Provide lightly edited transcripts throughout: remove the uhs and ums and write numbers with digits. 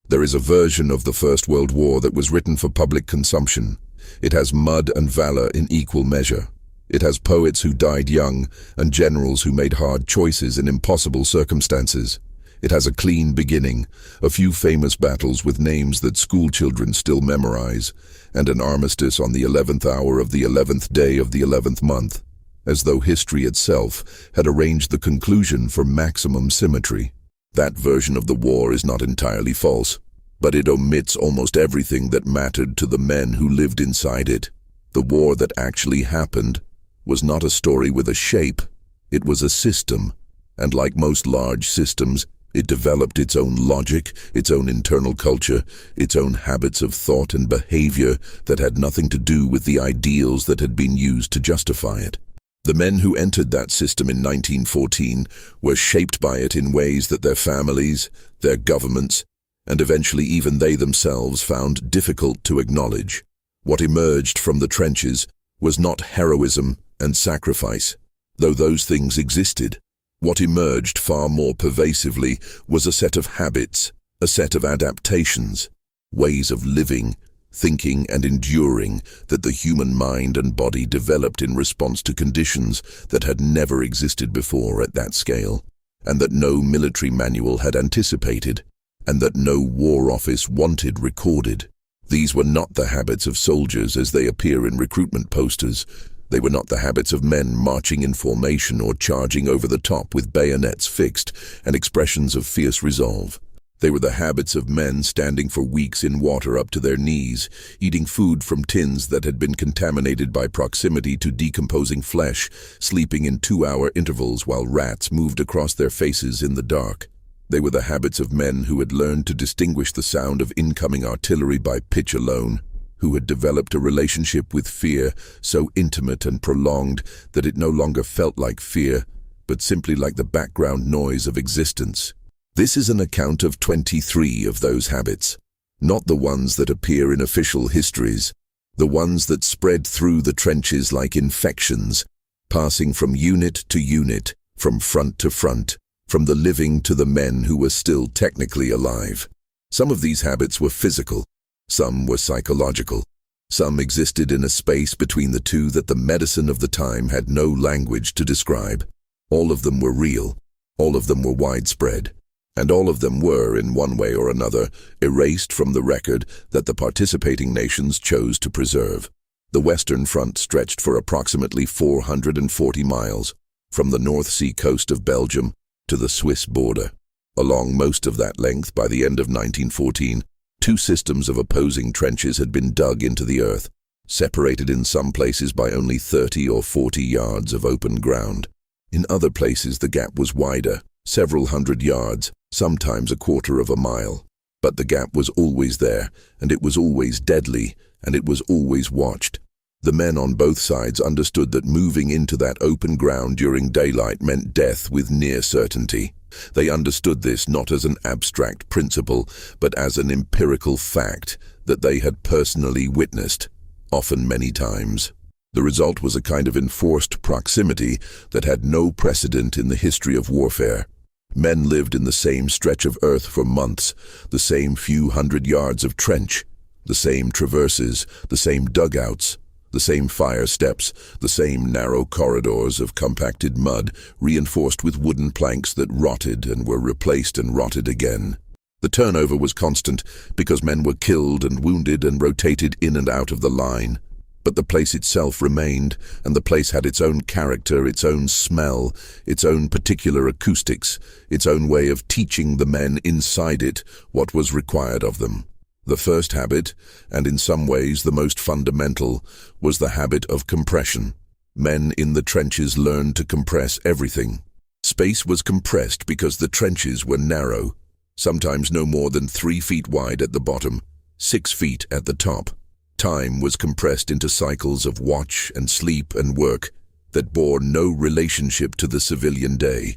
There is a version of the First World War that was written for public consumption. It has mud and valor in equal measure. It has poets who died young and generals who made hard choices in impossible circumstances. It has a clean beginning, a few famous battles with names that schoolchildren still memorize, and an armistice on the 11th hour of the 11th day of the 11th month, as though history itself had arranged the conclusion for maximum symmetry. That version of the war is not entirely false, but it omits almost everything that mattered to the men who lived inside it. The war that actually happened was not a story with a shape, it was a system, and like most large systems, it developed its own logic, its own internal culture, its own habits of thought and behavior that had nothing to do with the ideals that had been used to justify it. The men who entered that system in 1914 were shaped by it in ways that their families, their governments, and eventually even they themselves found difficult to acknowledge. What emerged from the trenches was not heroism and sacrifice, though those things existed. What emerged far more pervasively was a set of habits, a set of adaptations, ways of living, thinking and enduring that the human mind and body developed in response to conditions that had never existed before at that scale, and that no military manual had anticipated, and that no war office wanted recorded. These were not the habits of soldiers as they appear in recruitment posters. They were not the habits of men marching in formation or charging over the top with bayonets fixed and expressions of fierce resolve. They were the habits of men standing for weeks in water up to their knees, eating food from tins that had been contaminated by proximity to decomposing flesh, sleeping in 2-hour intervals while rats moved across their faces in the dark. They were the habits of men who had learned to distinguish the sound of incoming artillery by pitch alone, who had developed a relationship with fear so intimate and prolonged that it no longer felt like fear, but simply like the background noise of existence. This is an account of 23 of those habits, not the ones that appear in official histories, the ones that spread through the trenches like infections, passing from unit to unit, from front to front, from the living to the men who were still technically alive. Some of these habits were physical, some were psychological, some existed in a space between the two that the medicine of the time had no language to describe. All of them were real, all of them were widespread, and all of them were, in one way or another, erased from the record that the participating nations chose to preserve. The Western Front stretched for approximately 440 miles, from the North Sea coast of Belgium to the Swiss border. Along most of that length, by the end of 1914, 2 systems of opposing trenches had been dug into the earth, separated in some places by only 30 or 40 yards of open ground. In other places the gap was wider, several hundred yards, sometimes a quarter of a mile. But the gap was always there, and it was always deadly, and it was always watched. The men on both sides understood that moving into that open ground during daylight meant death with near certainty. They understood this not as an abstract principle, but as an empirical fact that they had personally witnessed, often many times. The result was a kind of enforced proximity that had no precedent in the history of warfare. Men lived in the same stretch of earth for months, the same few hundred yards of trench, the same traverses, the same dugouts, the same fire steps, the same narrow corridors of compacted mud, reinforced with wooden planks that rotted and were replaced and rotted again. The turnover was constant because men were killed and wounded and rotated in and out of the line. But the place itself remained, and the place had its own character, its own smell, its own particular acoustics, its own way of teaching the men inside it what was required of them. The first habit, and in some ways the most fundamental, was the habit of compression. Men in the trenches learned to compress everything. Space was compressed because the trenches were narrow, sometimes no more than 3 feet wide at the bottom, 6 feet at the top. Time was compressed into cycles of watch and sleep and work that bore no relationship to the civilian day.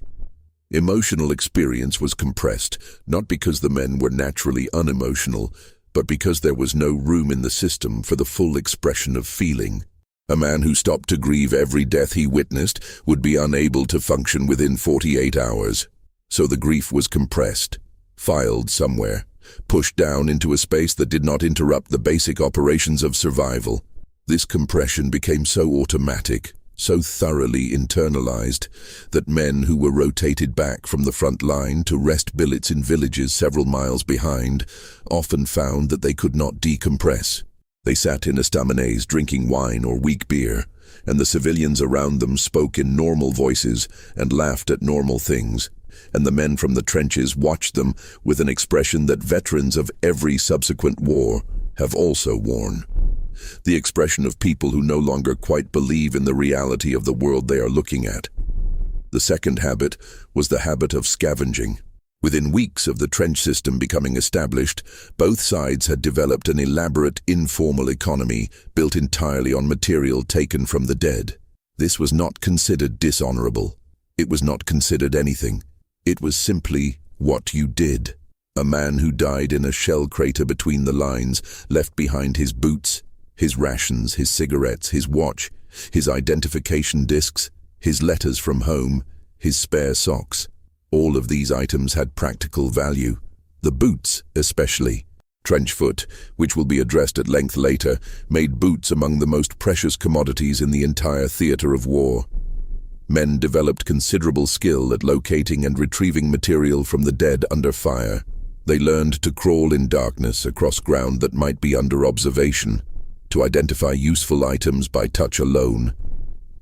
Emotional experience was compressed, not because the men were naturally unemotional, but because there was no room in the system for the full expression of feeling. A man who stopped to grieve every death he witnessed would be unable to function within 48 hours. So the grief was compressed. filed somewhere, pushed down into a space that did not interrupt the basic operations of survival. This compression became so automatic, so thoroughly internalized, that men who were rotated back from the front line to rest billets in villages several miles behind often found that they could not decompress. They sat in estaminets drinking wine or weak beer, and the civilians around them spoke in normal voices and laughed at normal things, and the men from the trenches watched them with an expression that veterans of every subsequent war have also worn. The expression of people who no longer quite believe in the reality of the world they are looking at. The second habit was the habit of scavenging. Within weeks of the trench system becoming established, both sides had developed an elaborate informal economy built entirely on material taken from the dead. This was not considered dishonorable. It was not considered anything. It was simply what you did. A man who died in a shell crater between the lines left behind his boots, his rations, his cigarettes, his watch, his identification discs, his letters from home, his spare socks. All of these items had practical value. The boots, especially. Trenchfoot, which will be addressed at length later, made boots among the most precious commodities in the entire theater of war. Men developed considerable skill at locating and retrieving material from the dead under fire. They learned to crawl in darkness across ground that might be under observation, to identify useful items by touch alone,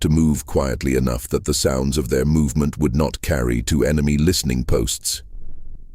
to move quietly enough that the sounds of their movement would not carry to enemy listening posts.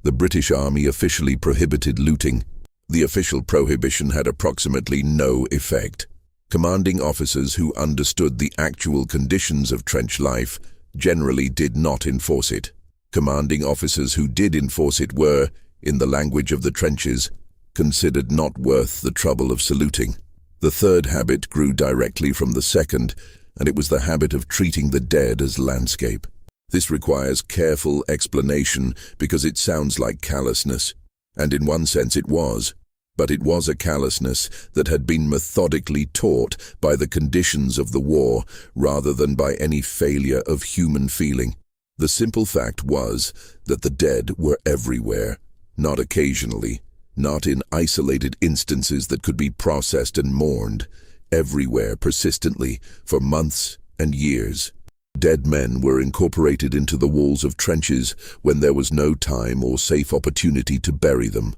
The British Army officially prohibited looting. The official prohibition had approximately no effect. Commanding officers who understood the actual conditions of trench life generally did not enforce it. Commanding officers who did enforce it were, in the language of the trenches, considered not worth the trouble of saluting. The third habit grew directly from the second, and it was the habit of treating the dead as landscape. This requires careful explanation because it sounds like callousness, and in one sense it was. But it was a callousness that had been methodically taught by the conditions of the war rather than by any failure of human feeling. The simple fact was that the dead were everywhere, not occasionally, not in isolated instances that could be processed and mourned, everywhere persistently for months and years. Dead men were incorporated into the walls of trenches when there was no time or safe opportunity to bury them.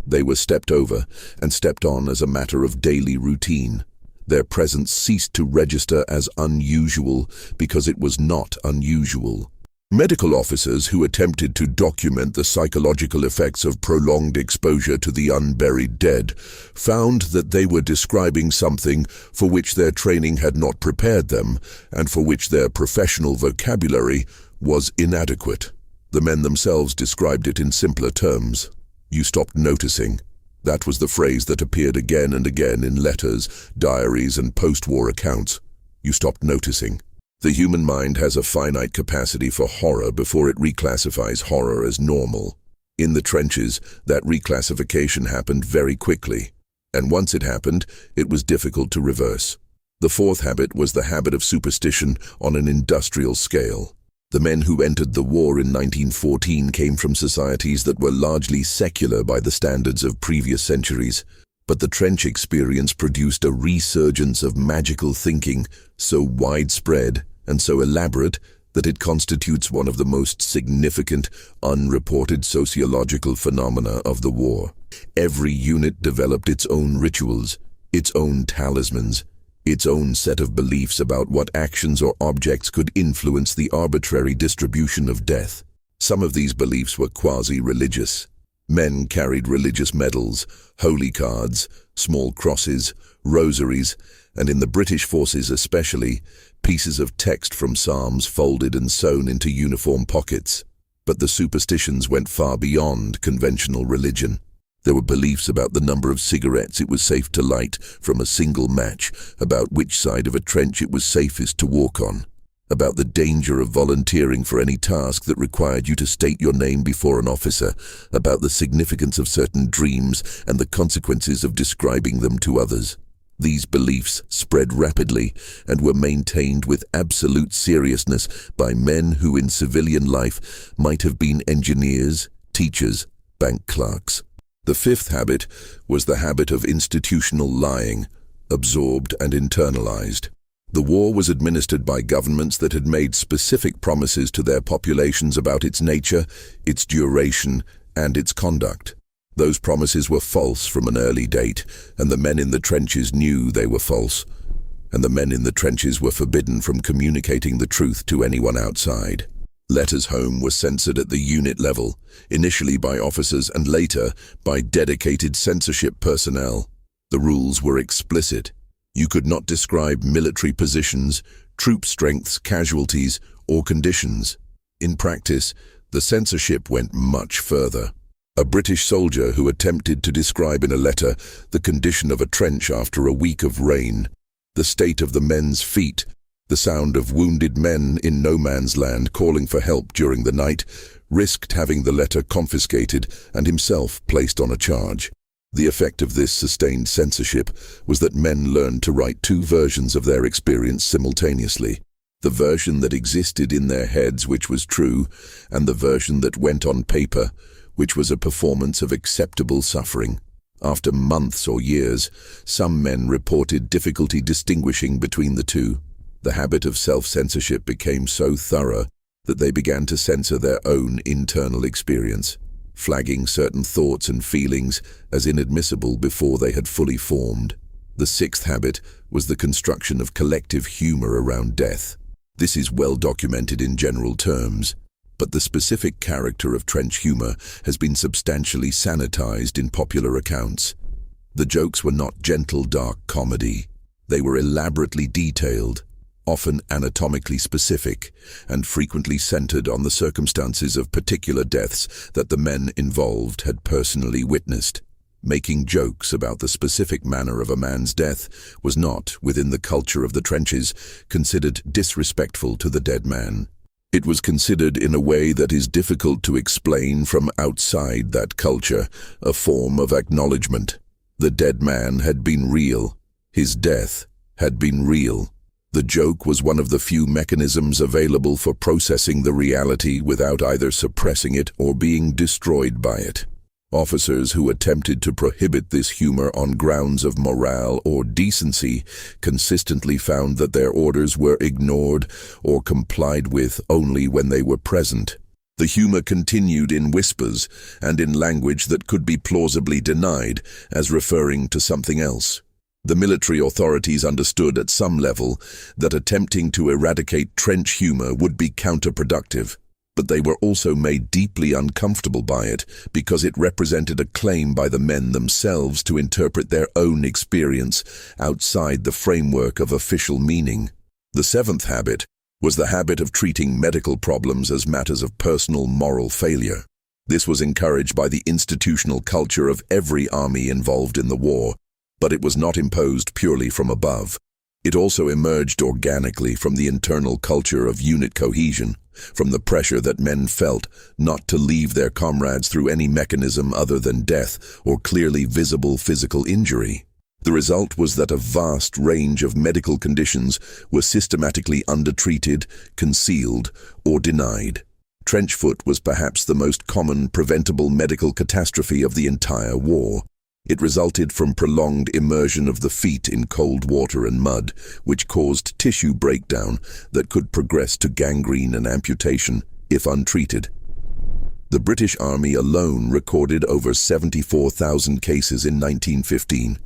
They were stepped over and stepped on as a matter of daily routine. Their presence ceased to register as unusual because it was not unusual. Medical officers who attempted to document the psychological effects of prolonged exposure to the unburied dead found that they were describing something for which their training had not prepared them and for which their professional vocabulary was inadequate. The men themselves described it in simpler terms. You stopped noticing. That was the phrase that appeared again and again in letters, diaries, and post-war accounts. You stopped noticing. The human mind has a finite capacity for horror before it reclassifies horror as normal. In the trenches, that reclassification happened very quickly, and once it happened, it was difficult to reverse. The fourth habit was the habit of superstition on an industrial scale. The men who entered the war in 1914 came from societies that were largely secular by the standards of previous centuries. But the trench experience produced a resurgence of magical thinking so widespread and so elaborate that it constitutes one of the most significant, unreported sociological phenomena of the war. Every unit developed its own rituals, its own talismans, its own set of beliefs about what actions or objects could influence the arbitrary distribution of death. Some of these beliefs were quasi-religious. Men carried religious medals, holy cards, small crosses, rosaries, and in the British forces especially, pieces of text from psalms folded and sewn into uniform pockets. But the superstitions went far beyond conventional religion. There were beliefs about the number of cigarettes it was safe to light from a single match, about which side of a trench it was safest to walk on, about the danger of volunteering for any task that required you to state your name before an officer, about the significance of certain dreams and the consequences of describing them to others. These beliefs spread rapidly and were maintained with absolute seriousness by men who in civilian life might have been engineers, teachers, bank clerks. The fifth habit was the habit of institutional lying, absorbed and internalized. The war was administered by governments that had made specific promises to their populations about its nature, its duration, and its conduct. Those promises were false from an early date, and the men in the trenches knew they were false. And the men in the trenches were forbidden from communicating the truth to anyone outside. Letters home were censored at the unit level, initially by officers and later by dedicated censorship personnel. The rules were explicit. You could not describe military positions, troop strengths, casualties, or conditions. In practice, the censorship went much further. A British soldier who attempted to describe in a letter the condition of a trench after a week of rain, the state of the men's feet, the sound of wounded men in no man's land calling for help during the night, risked having the letter confiscated and himself placed on a charge. The effect of this sustained censorship was that men learned to write two versions of their experience simultaneously. The version that existed in their heads, which was true, and the version that went on paper, which was a performance of acceptable suffering. After months or years, some men reported difficulty distinguishing between the two. The habit of self-censorship became so thorough that they began to censor their own internal experience, flagging certain thoughts and feelings as inadmissible before they had fully formed. The sixth habit was the construction of collective humor around death. This is well documented in general terms, but the specific character of trench humor has been substantially sanitized in popular accounts. The jokes were not gentle, dark comedy. They were elaborately detailed, often anatomically specific, and frequently centered on the circumstances of particular deaths that the men involved had personally witnessed. Making jokes about the specific manner of a man's death was not, within the culture of the trenches, considered disrespectful to the dead man. It was considered, in a way that is difficult to explain from outside that culture, a form of acknowledgement. The dead man had been real. His death had been real. The joke was one of the few mechanisms available for processing the reality without either suppressing it or being destroyed by it. Officers who attempted to prohibit this humor on grounds of morale or decency consistently found that their orders were ignored or complied with only when they were present. The humor continued in whispers and in language that could be plausibly denied as referring to something else. The military authorities understood at some level that attempting to eradicate trench humor would be counterproductive, but they were also made deeply uncomfortable by it because it represented a claim by the men themselves to interpret their own experience outside the framework of official meaning. The seventh habit was the habit of treating medical problems as matters of personal moral failure. This was encouraged by the institutional culture of every army involved in the war, but it was not imposed purely from above. It also emerged organically from the internal culture of unit cohesion, from the pressure that men felt not to leave their comrades through any mechanism other than death or clearly visible physical injury. The result was that a vast range of medical conditions were systematically undertreated, concealed, or denied. Trench foot was perhaps the most common preventable medical catastrophe of the entire war. It resulted from prolonged immersion of the feet in cold water and mud, which caused tissue breakdown that could progress to gangrene and amputation if untreated. The British Army alone recorded over 74,000 cases in 1915.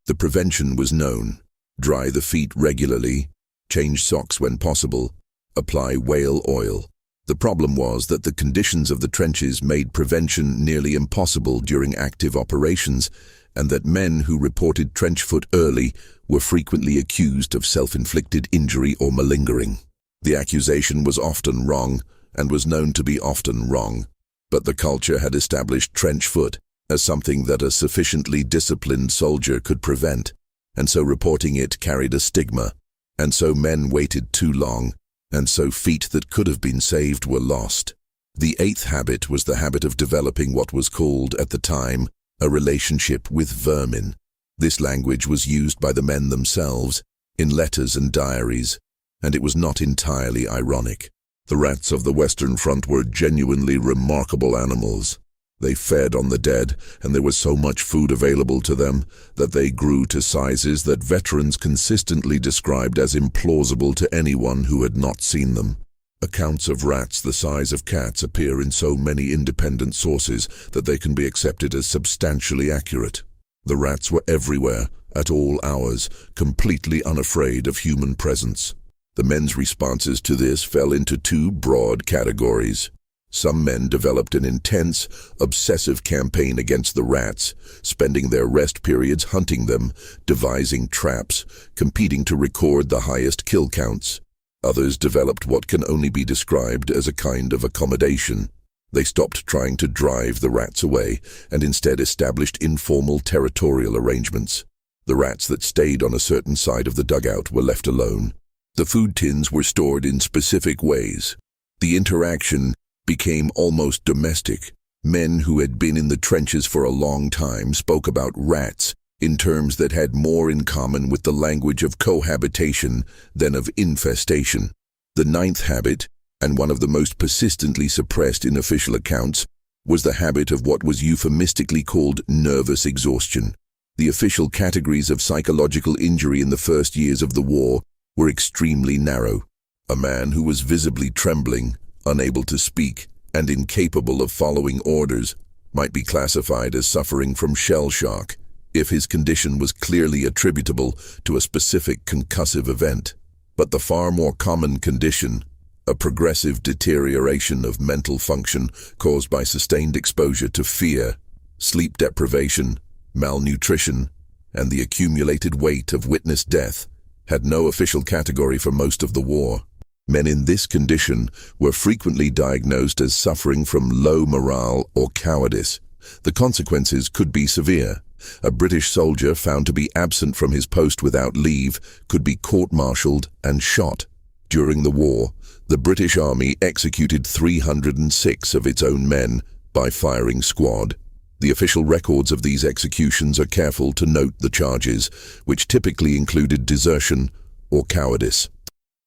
The prevention was known: dry the feet regularly, change socks when possible, apply whale oil. The problem was that the conditions of the trenches made prevention nearly impossible during active operations, and that men who reported trench foot early were frequently accused of self-inflicted injury or malingering. The accusation was often wrong, and was known to be often wrong, but the culture had established trench foot as something that a sufficiently disciplined soldier could prevent, and so reporting it carried a stigma, and so men waited too long, and so feet that could have been saved were lost. The eighth habit was the habit of developing what was called, at the time, a relationship with vermin. This language was used by the men themselves, in letters and diaries, and it was not entirely ironic. The rats of the Western Front were genuinely remarkable animals. They fed on the dead, and there was so much food available to them that they grew to sizes that veterans consistently described as implausible to anyone who had not seen them. Accounts of rats the size of cats appear in so many independent sources that they can be accepted as substantially accurate. The rats were everywhere, at all hours, completely unafraid of human presence. The men's responses to this fell into two broad categories. Some men developed an intense, obsessive campaign against the rats, spending their rest periods hunting them, devising traps, competing to record the highest kill counts. Others developed what can only be described as a kind of accommodation. They stopped trying to drive the rats away and instead established informal territorial arrangements. The rats that stayed on a certain side of the dugout were left alone. The food tins were stored in specific ways. The interaction became almost domestic. Men who had been in the trenches for a long time spoke about rats in terms that had more in common with the language of cohabitation than of infestation. The ninth habit, and one of the most persistently suppressed in official accounts, was the habit of what was euphemistically called nervous exhaustion. The official categories of psychological injury in the first years of the war were extremely narrow. A man who was visibly trembling, unable to speak, and incapable of following orders might be classified as suffering from shell shock if his condition was clearly attributable to a specific concussive event. But the far more common condition, a progressive deterioration of mental function caused by sustained exposure to fear, sleep deprivation, malnutrition, and the accumulated weight of witnessed death, had no official category for most of the war. Men in this condition were frequently diagnosed as suffering from low morale or cowardice. The consequences could be severe. A British soldier found to be absent from his post without leave could be court-martialed and shot. During the war, the British Army executed 306 of its own men by firing squad. The official records of these executions are careful to note the charges, which typically included desertion or cowardice.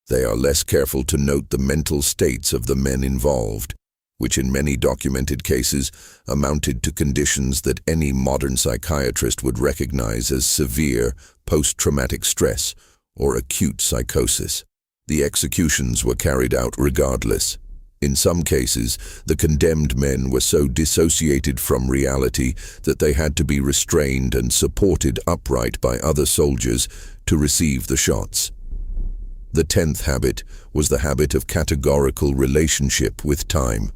They are less careful to note the mental states of the men involved, which in many documented cases amounted to conditions that any modern psychiatrist would recognize as severe post-traumatic stress or acute psychosis. The executions were carried out regardless. In some cases, the condemned men were so dissociated from reality that they had to be restrained and supported upright by other soldiers to receive the shots. The 10th habit was the habit of categorical relationship with time.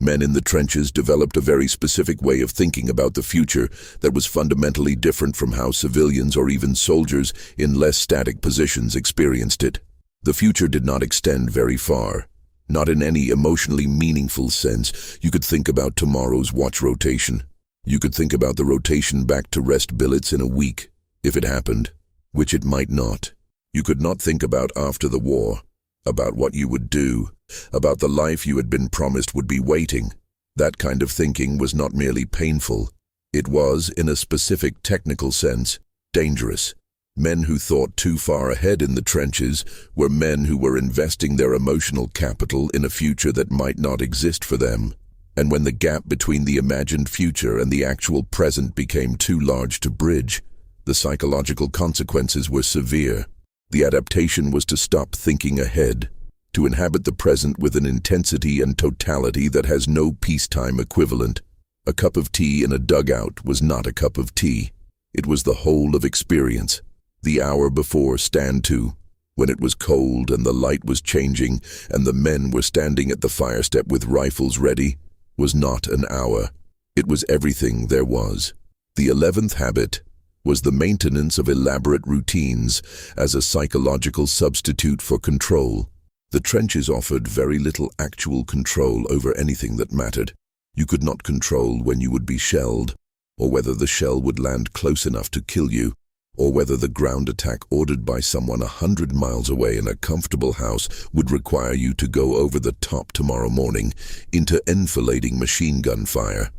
Men in the trenches developed a very specific way of thinking about the future that was fundamentally different from how civilians or even soldiers in less static positions experienced it. The future did not extend very far. Not in any emotionally meaningful sense. You could think about tomorrow's watch rotation. You could think about the rotation back to rest billets in a week, if it happened, which it might not. You could not think about after the war, about what you would do, about the life you had been promised would be waiting. That kind of thinking was not merely painful. It was, in a specific technical sense, dangerous. Men who thought too far ahead in the trenches were men who were investing their emotional capital in a future that might not exist for them. And when the gap between the imagined future and the actual present became too large to bridge, the psychological consequences were severe. The adaptation was to stop thinking ahead, to inhabit the present with an intensity and totality that has no peacetime equivalent. A cup of tea in a dugout was not a cup of tea. It was the whole of experience. The hour before stand to, when it was cold and the light was changing and the men were standing at the fire step with rifles ready, was not an hour. It was everything there was. The 11th habit was the maintenance of elaborate routines as a psychological substitute for control. The trenches offered very little actual control over anything that mattered. You could not control when you would be shelled, or whether the shell would land close enough to kill you, or whether the ground attack ordered by someone 100 miles away in a comfortable house would require you to go over the top tomorrow morning into enfilading machine gun fire.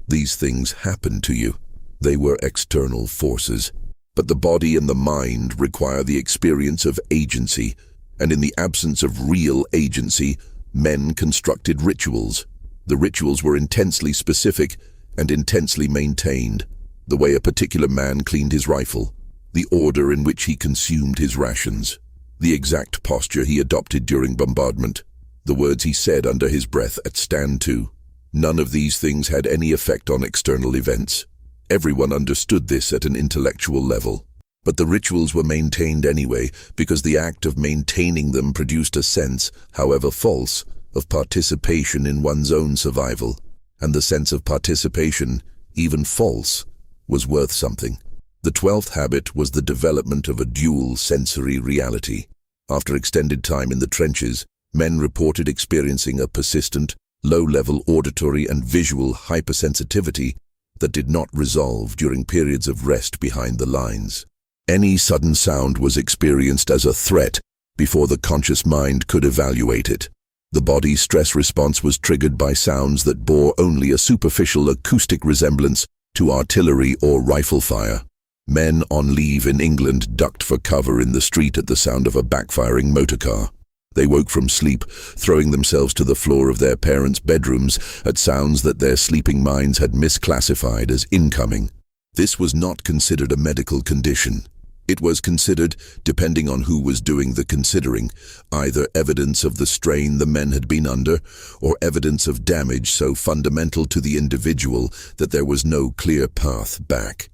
These things happened to you. They were external forces, but the body and the mind require the experience of agency, and in the absence of real agency, men constructed rituals. The rituals were intensely specific and intensely maintained. The way a particular man cleaned his rifle, the order in which he consumed his rations, the exact posture he adopted during bombardment, the words he said under his breath at stand to. None of these things had any effect on external events. Everyone understood this at an intellectual level. But the rituals were maintained anyway, because the act of maintaining them produced a sense, however false, of participation in one's own survival. And the sense of participation, even false, was worth something. The 12th habit was the development of a dual sensory reality. After extended time in the trenches, men reported experiencing a persistent, low-level auditory and visual hypersensitivity that did not resolve during periods of rest behind the lines. Any sudden sound was experienced as a threat before the conscious mind could evaluate it. The body's stress response was triggered by sounds that bore only a superficial acoustic resemblance to artillery or rifle fire. Men on leave in England ducked for cover in the street at the sound of a backfiring motorcar. They woke from sleep, throwing themselves to the floor of their parents' bedrooms at sounds that their sleeping minds had misclassified as incoming. This was not considered a medical condition. It was considered, depending on who was doing the considering, either evidence of the strain the men had been under, or evidence of damage so fundamental to the individual that there was no clear path back.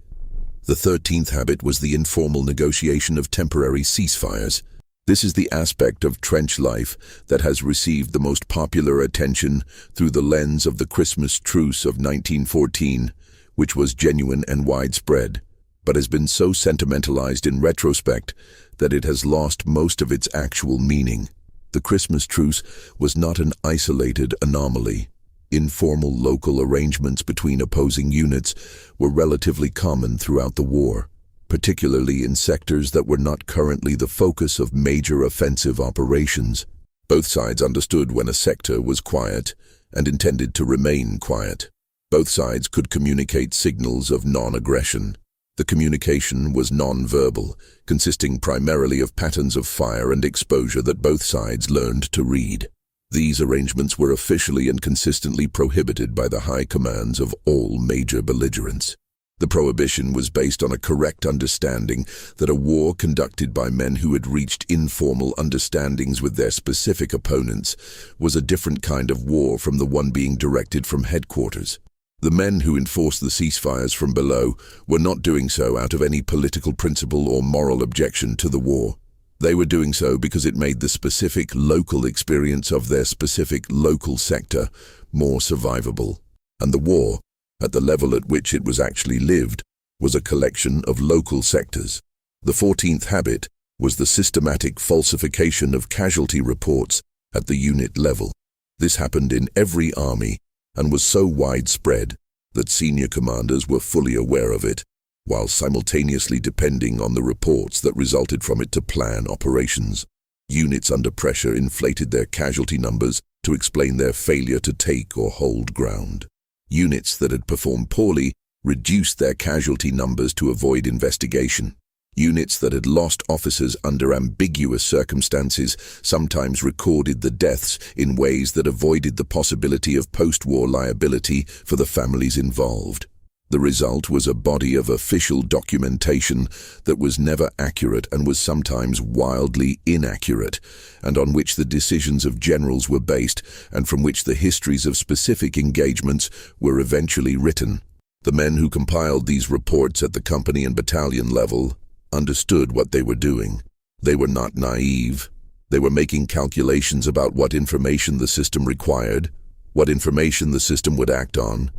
The 13th habit was the informal negotiation of temporary ceasefires. This is the aspect of trench life that has received the most popular attention through the lens of the Christmas truce of 1914, which was genuine and widespread, but has been so sentimentalized in retrospect that it has lost most of its actual meaning. The Christmas truce was not an isolated anomaly. Informal local arrangements between opposing units were relatively common throughout the war, particularly in sectors that were not currently the focus of major offensive operations. Both sides understood when a sector was quiet and intended to remain quiet. Both sides could communicate signals of non-aggression. The communication was non-verbal, consisting primarily of patterns of fire and exposure that both sides learned to read. These arrangements were officially and consistently prohibited by the high commands of all major belligerents. The prohibition was based on a correct understanding that a war conducted by men who had reached informal understandings with their specific opponents was a different kind of war from the one being directed from headquarters. The men who enforced the ceasefires from below were not doing so out of any political principle or moral objection to the war. They were doing so because it made the specific local experience of their specific local sector more survivable. And the war, at the level at which it was actually lived, was a collection of local sectors. The 14th habit was the systematic falsification of casualty reports at the unit level. This happened in every army and was so widespread that senior commanders were fully aware of it, while simultaneously depending on the reports that resulted from it to plan operations. Units under pressure inflated their casualty numbers to explain their failure to take or hold ground. Units that had performed poorly reduced their casualty numbers to avoid investigation. Units that had lost officers under ambiguous circumstances sometimes recorded the deaths in ways that avoided the possibility of post-war liability for the families involved. The result was a body of official documentation that was never accurate and was sometimes wildly inaccurate, and on which the decisions of generals were based, and from which the histories of specific engagements were eventually written. The men who compiled these reports at the company and battalion level understood what they were doing. They were not naive. They were making calculations about what information the system required, what information the system would act on,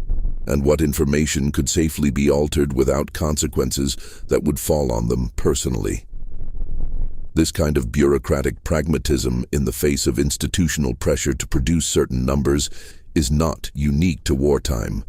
and what information could safely be altered without consequences that would fall on them personally. This kind of bureaucratic pragmatism in the face of institutional pressure to produce certain numbers is not unique to wartime,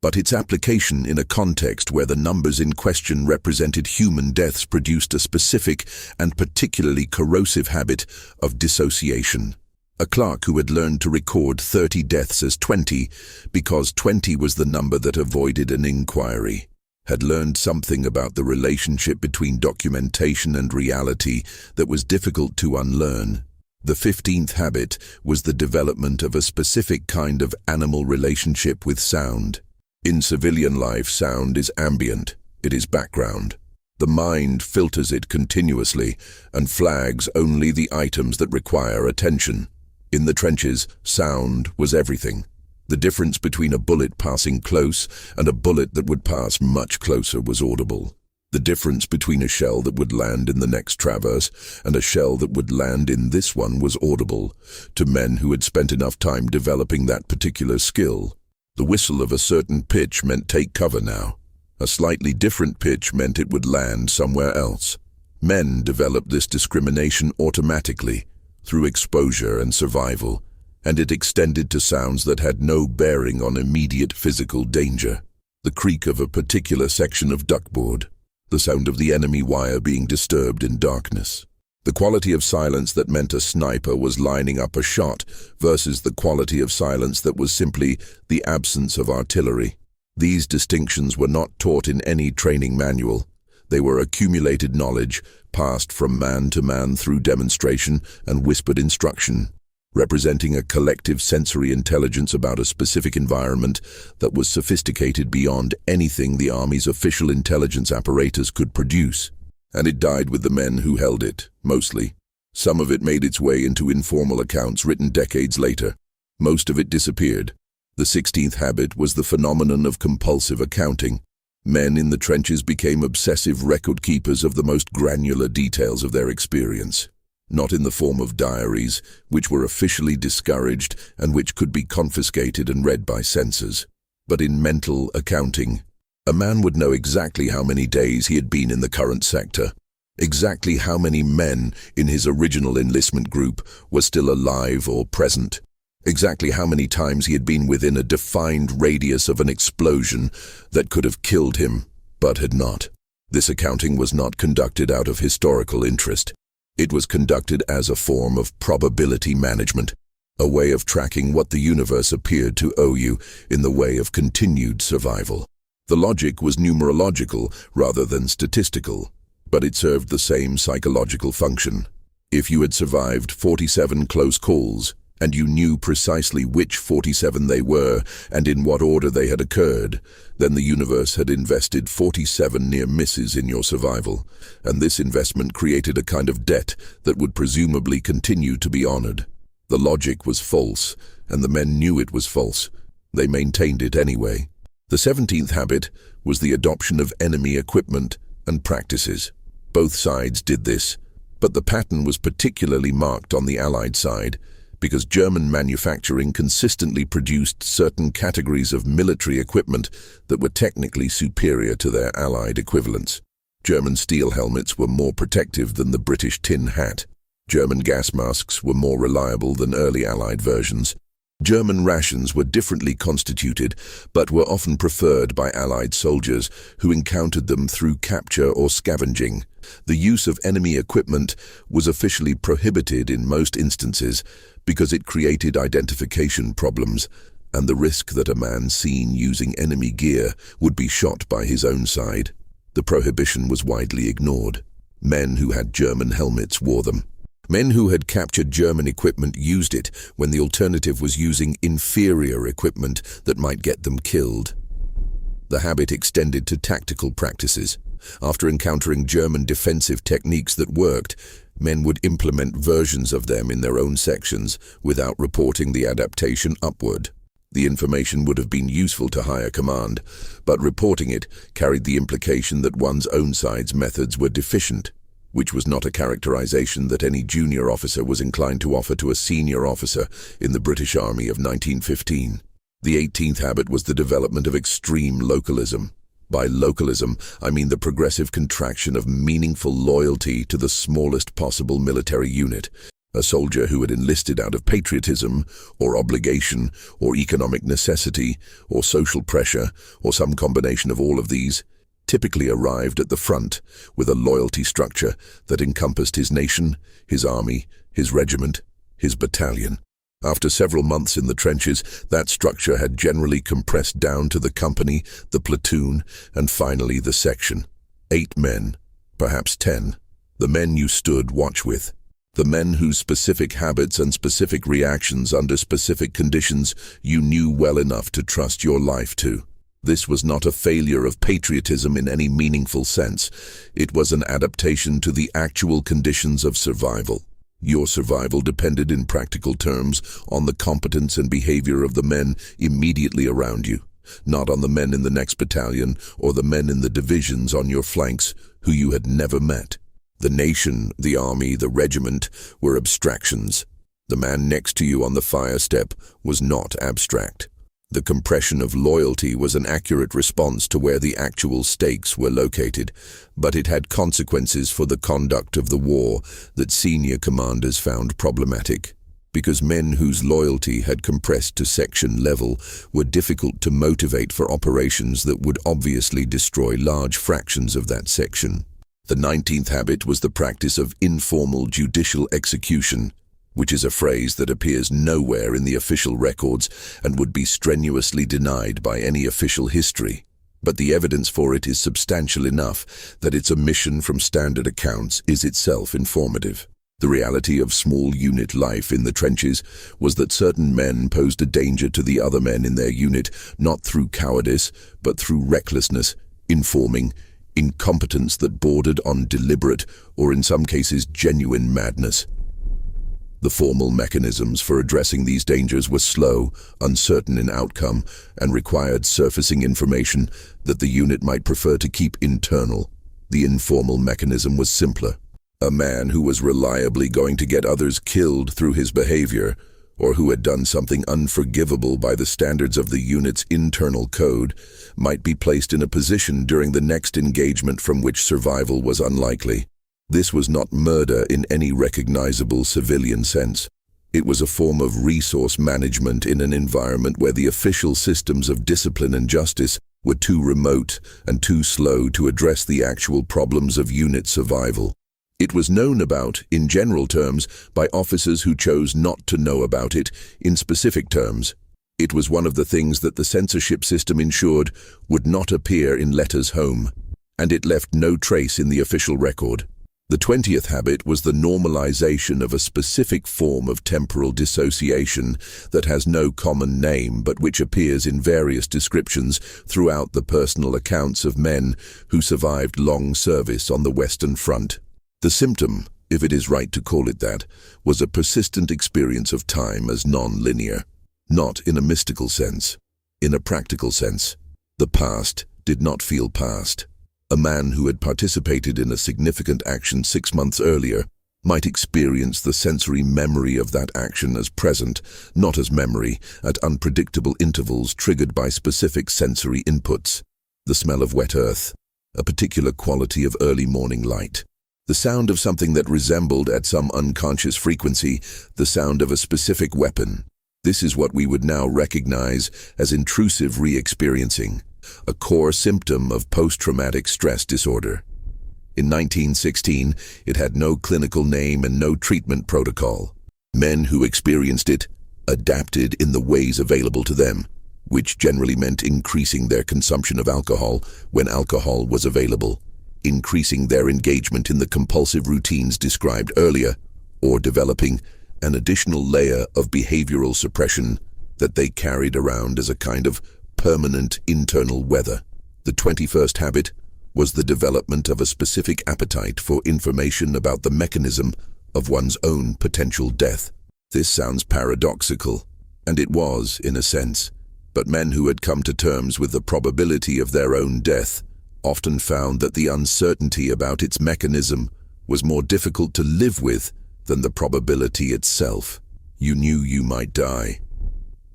but its application in a context where the numbers in question represented human deaths produced a specific and particularly corrosive habit of dissociation. A clerk who had learned to record 30 deaths as 20 because 20 was the number that avoided an inquiry, had learned something about the relationship between documentation and reality that was difficult to unlearn. The 15th habit was the development of a specific kind of animal relationship with sound. In civilian life, sound is ambient, it is background. The mind filters it continuously and flags only the items that require attention. In the trenches, sound was everything. The difference between a bullet passing close and a bullet that would pass much closer was audible. The difference between a shell that would land in the next traverse and a shell that would land in this one was audible to men who had spent enough time developing that particular skill. The whistle of a certain pitch meant take cover now. A slightly different pitch meant it would land somewhere else. Men developed this discrimination automatically through exposure and survival, and it extended to sounds that had no bearing on immediate physical danger. The creak of a particular section of duckboard, the sound of the enemy wire being disturbed in darkness. The quality of silence that meant a sniper was lining up a shot versus the quality of silence that was simply the absence of artillery. These distinctions were not taught in any training manual. They were accumulated knowledge, passed from man to man through demonstration and whispered instruction, representing a collective sensory intelligence about a specific environment that was sophisticated beyond anything the Army's official intelligence apparatus could produce. And it died with the men who held it, mostly. Some of it made its way into informal accounts written decades later. Most of it disappeared. The 16th habit was the phenomenon of compulsive accounting. Men in the trenches became obsessive record keepers of the most granular details of their experience. Not in the form of diaries, which were officially discouraged and which could be confiscated and read by censors, but in mental accounting. A man would know exactly how many days he had been in the current sector, exactly how many men in his original enlistment group were still alive or present, exactly how many times he had been within a defined radius of an explosion that could have killed him, but had not. This accounting was not conducted out of historical interest. It was conducted as a form of probability management, a way of tracking what the universe appeared to owe you in the way of continued survival. The logic was numerological rather than statistical, but it served the same psychological function. If you had survived 47 close calls, and you knew precisely which 47 they were and in what order they had occurred, then the universe had invested 47 near misses in your survival, and this investment created a kind of debt that would presumably continue to be honored. The logic was false, and the men knew it was false. They maintained it anyway. The 17th habit was the adoption of enemy equipment and practices. Both sides did this, but the pattern was particularly marked on the Allied side, because German manufacturing consistently produced certain categories of military equipment that were technically superior to their Allied equivalents. German steel helmets were more protective than the British tin hat. German gas masks were more reliable than early Allied versions. German rations were differently constituted, but were often preferred by Allied soldiers who encountered them through capture or scavenging. The use of enemy equipment was officially prohibited in most instances because it created identification problems and the risk that a man seen using enemy gear would be shot by his own side. The prohibition was widely ignored. Men who had German helmets wore them. Men who had captured German equipment used it when the alternative was using inferior equipment that might get them killed. The habit extended to tactical practices. After encountering German defensive techniques that worked, men would implement versions of them in their own sections without reporting the adaptation upward. The information would have been useful to higher command, but reporting it carried the implication that one's own side's methods were deficient, which was not a characterization that any junior officer was inclined to offer to a senior officer in the British Army of 1915. The 18th habit was the development of extreme localism. By localism, I mean the progressive contraction of meaningful loyalty to the smallest possible military unit. A soldier who had enlisted out of patriotism, or obligation, or economic necessity, or social pressure, or some combination of all of these, typically arrived at the front with a loyalty structure that encompassed his nation, his army, his regiment, his battalion. After several months in the trenches, that structure had generally compressed down to the company, the platoon, and finally the section. 8 men, perhaps 10, the men you stood watch with. The men whose specific habits and specific reactions under specific conditions you knew well enough to trust your life to. This was not a failure of patriotism in any meaningful sense. It was an adaptation to the actual conditions of survival. Your survival depended in practical terms on the competence and behavior of the men immediately around you, not on the men in the next battalion or the men in the divisions on your flanks who you had never met. The nation, the army, the regiment were abstractions. The man next to you on the fire step was not abstract. The compression of loyalty was an accurate response to where the actual stakes were located, but it had consequences for the conduct of the war that senior commanders found problematic, because men whose loyalty had compressed to section level were difficult to motivate for operations that would obviously destroy large fractions of that section. The 19th habit was the practice of informal judicial execution, which is a phrase that appears nowhere in the official records and would be strenuously denied by any official history. But the evidence for it is substantial enough that its omission from standard accounts is itself informative. The reality of small unit life in the trenches was that certain men posed a danger to the other men in their unit, not through cowardice, but through recklessness, informing, incompetence that bordered on deliberate, or in some cases genuine madness. The formal mechanisms for addressing these dangers were slow, uncertain in outcome, and required surfacing information that the unit might prefer to keep internal. The informal mechanism was simpler. A man who was reliably going to get others killed through his behavior, or who had done something unforgivable by the standards of the unit's internal code, might be placed in a position during the next engagement from which survival was unlikely. This was not murder in any recognizable civilian sense. It was a form of resource management in an environment where the official systems of discipline and justice were too remote and too slow to address the actual problems of unit survival. It was known about, in general terms, by officers who chose not to know about it in specific terms. It was one of the things that the censorship system ensured would not appear in letters home, and it left no trace in the official record. The 20th habit was the normalization of a specific form of temporal dissociation that has no common name but which appears in various descriptions throughout the personal accounts of men who survived long service on the Western Front. The symptom, if it is right to call it that, was a persistent experience of time as non-linear, not in a mystical sense, in a practical sense. The past did not feel past. A man who had participated in a significant action 6 months earlier might experience the sensory memory of that action as present, not as memory, at unpredictable intervals triggered by specific sensory inputs. The smell of wet earth, a particular quality of early morning light. The sound of something that resembled, at some unconscious frequency, the sound of a specific weapon. This is what we would now recognize as intrusive re-experiencing, a core symptom of post-traumatic stress disorder. In 1916, it had no clinical name and no treatment protocol. Men who experienced it adapted in the ways available to them, which generally meant increasing their consumption of alcohol when alcohol was available, increasing their engagement in the compulsive routines described earlier, or developing an additional layer of behavioral suppression that they carried around as a kind of permanent internal weather. The 21st habit was the development of a specific appetite for information about the mechanism of one's own potential death. This sounds paradoxical, and it was, in a sense, but men who had come to terms with the probability of their own death often found that the uncertainty about its mechanism was more difficult to live with than the probability itself. You knew you might die.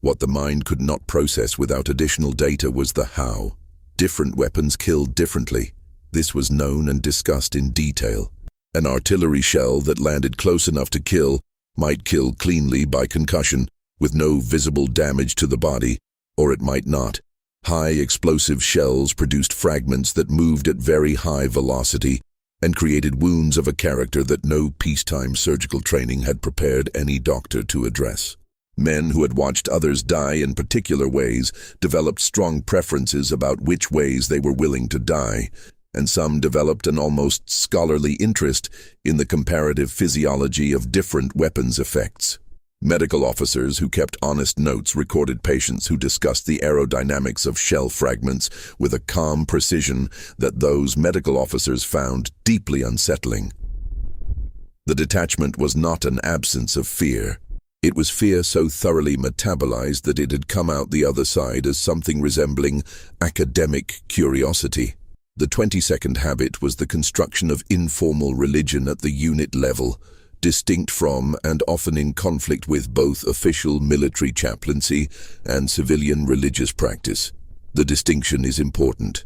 What the mind could not process without additional data was the how. Different weapons killed differently. This was known and discussed in detail. An artillery shell that landed close enough to kill might kill cleanly by concussion with no visible damage to the body, or it might not. High explosive shells produced fragments that moved at very high velocity and created wounds of a character that no peacetime surgical training had prepared any doctor to address. Men who had watched others die in particular ways developed strong preferences about which ways they were willing to die, and some developed an almost scholarly interest in the comparative physiology of different weapons effects. Medical officers who kept honest notes recorded patients who discussed the aerodynamics of shell fragments with a calm precision that those medical officers found deeply unsettling. The detachment was not an absence of fear. It was fear so thoroughly metabolized that it had come out the other side as something resembling academic curiosity. The 22nd habit was the construction of informal religion at the unit level, distinct from and often in conflict with both official military chaplaincy and civilian religious practice. The distinction is important.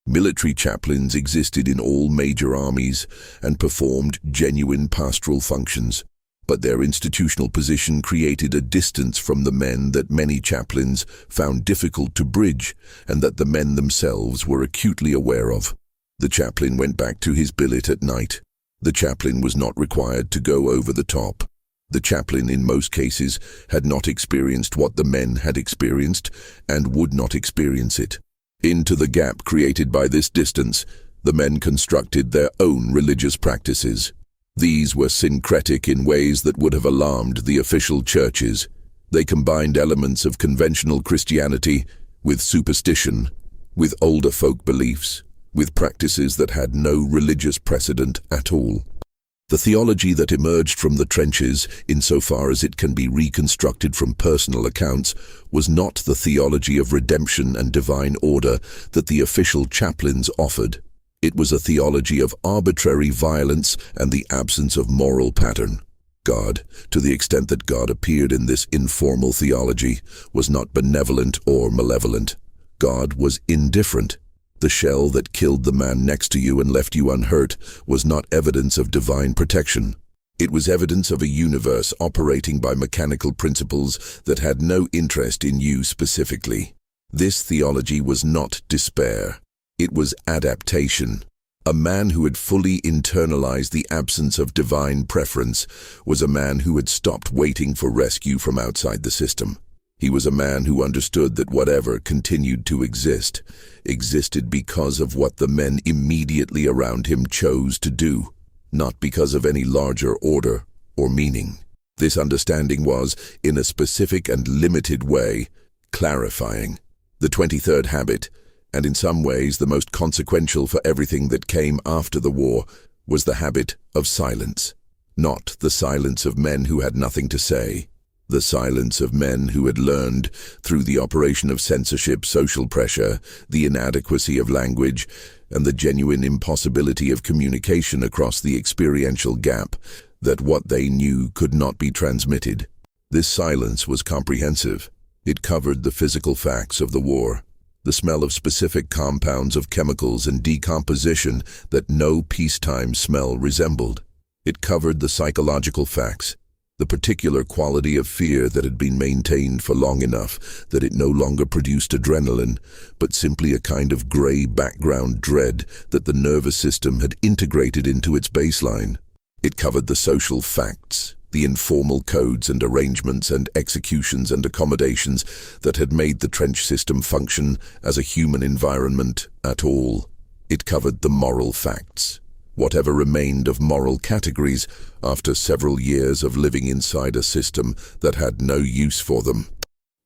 Military chaplains existed in all major armies and performed genuine pastoral functions, but their institutional position created a distance from the men that many chaplains found difficult to bridge and that the men themselves were acutely aware of. The chaplain went back to his billet at night. The chaplain was not required to go over the top. The chaplain, in most cases, had not experienced what the men had experienced and would not experience it. Into the gap created by this distance, the men constructed their own religious practices. These were syncretic in ways that would have alarmed the official churches. They combined elements of conventional Christianity with superstition, with older folk beliefs, with practices that had no religious precedent at all. The theology that emerged from the trenches, insofar as it can be reconstructed from personal accounts, was not the theology of redemption and divine order that the official chaplains offered. It was a theology of arbitrary violence and the absence of moral pattern. God, to the extent that God appeared in this informal theology, was not benevolent or malevolent. God was indifferent. The shell that killed the man next to you and left you unhurt was not evidence of divine protection. It was evidence of a universe operating by mechanical principles that had no interest in you specifically. This theology was not despair. It was adaptation. A man who had fully internalized the absence of divine preference was a man who had stopped waiting for rescue from outside the system. He was a man who understood that whatever continued to exist, existed because of what the men immediately around him chose to do, not because of any larger order or meaning. This understanding was, in a specific and limited way, clarifying. The 23rd habit, and in some ways the most consequential for everything that came after the war, was the habit of silence. Not the silence of men who had nothing to say. The silence of men who had learned, through the operation of censorship, social pressure, the inadequacy of language, and the genuine impossibility of communication across the experiential gap, that what they knew could not be transmitted. This silence was comprehensive. It covered the physical facts of the war, the smell of specific compounds of chemicals and decomposition that no peacetime smell resembled. It covered the psychological facts, the particular quality of fear that had been maintained for long enough that it no longer produced adrenaline, but simply a kind of gray background dread that the nervous system had integrated into its baseline. It covered the social facts, the informal codes and arrangements and executions and accommodations that had made the trench system function as a human environment at all. It covered the moral facts, whatever remained of moral categories after several years of living inside a system that had no use for them.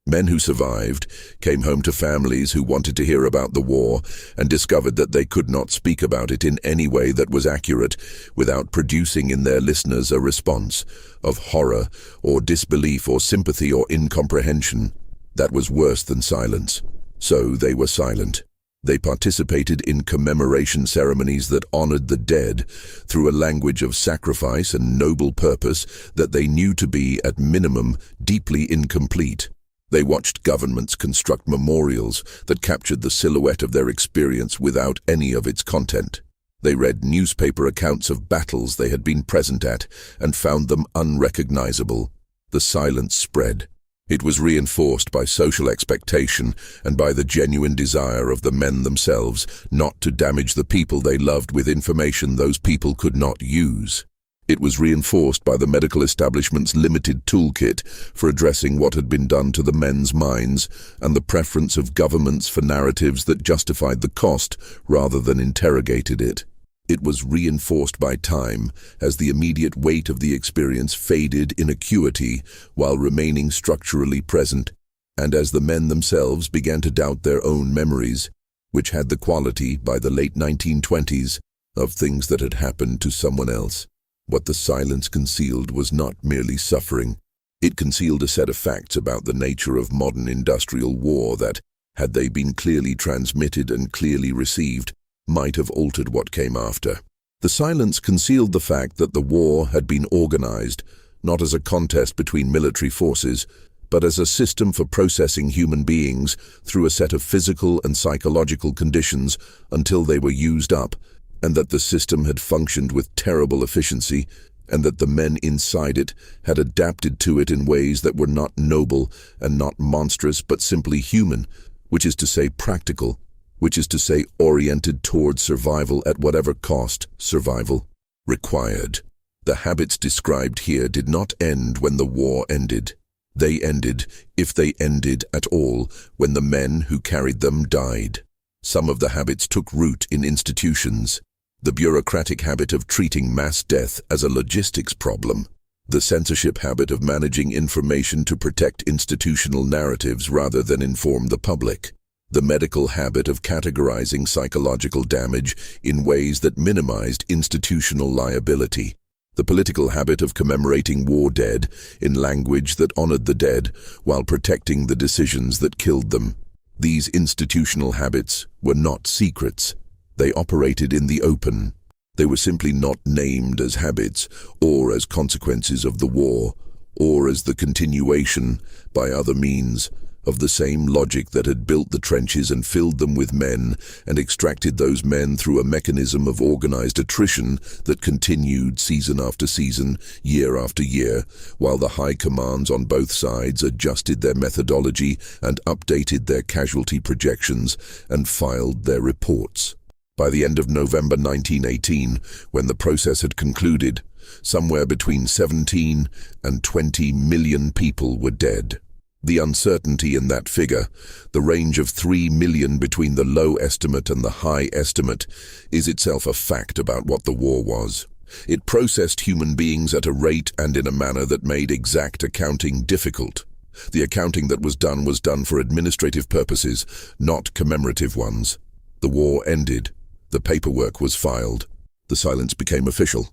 Men who survived came home to families who wanted to hear about the war and discovered that they could not speak about it in any way that was accurate without producing in their listeners a response of horror or disbelief or sympathy or incomprehension. That was worse than silence. So they were silent. They participated in commemoration ceremonies that honored the dead through a language of sacrifice and noble purpose that they knew to be, at minimum, deeply incomplete. They watched governments construct memorials that captured the silhouette of their experience without any of its content. They read newspaper accounts of battles they had been present at and found them unrecognizable. The silence spread. It was reinforced by social expectation and by the genuine desire of the men themselves not to damage the people they loved with information those people could not use. It was reinforced by the medical establishment's limited toolkit for addressing what had been done to the men's minds and the preference of governments for narratives that justified the cost rather than interrogated it. It was reinforced by time as the immediate weight of the experience faded in acuity while remaining structurally present, and as the men themselves began to doubt their own memories, which had the quality, by the late 1920s, of things that had happened to someone else. What the silence concealed was not merely suffering. It concealed a set of facts about the nature of modern industrial war that, had they been clearly transmitted and clearly received, might have altered what came after. The silence concealed the fact that the war had been organized, not as a contest between military forces, but as a system for processing human beings through a set of physical and psychological conditions until they were used up, and that the system had functioned with terrible efficiency, and that the men inside it had adapted to it in ways that were not noble and not monstrous but simply human, which is to say practical, which is to say oriented toward survival at whatever cost survival required. The habits described here did not end when the war ended. They ended, if they ended at all, when the men who carried them died. Some of the habits took root in institutions. The bureaucratic habit of treating mass death as a logistics problem. The censorship habit of managing information to protect institutional narratives rather than inform the public. The medical habit of categorizing psychological damage in ways that minimized institutional liability. The political habit of commemorating war dead in language that honored the dead while protecting the decisions that killed them. These institutional habits were not secrets. They operated in the open. They were simply not named as habits or as consequences of the war, or as the continuation, by other means, of the same logic that had built the trenches and filled them with men and extracted those men through a mechanism of organized attrition that continued season after season, year after year, while the high commands on both sides adjusted their methodology and updated their casualty projections and filed their reports. By the end of November 1918, when the process had concluded, somewhere between 17 and 20 million people were dead. The uncertainty in that figure, the range of 3 million between the low estimate and the high estimate, is itself a fact about what the war was. It processed human beings at a rate and in a manner that made exact accounting difficult. The accounting that was done for administrative purposes, not commemorative ones. The war ended. The paperwork was filed. The silence became official.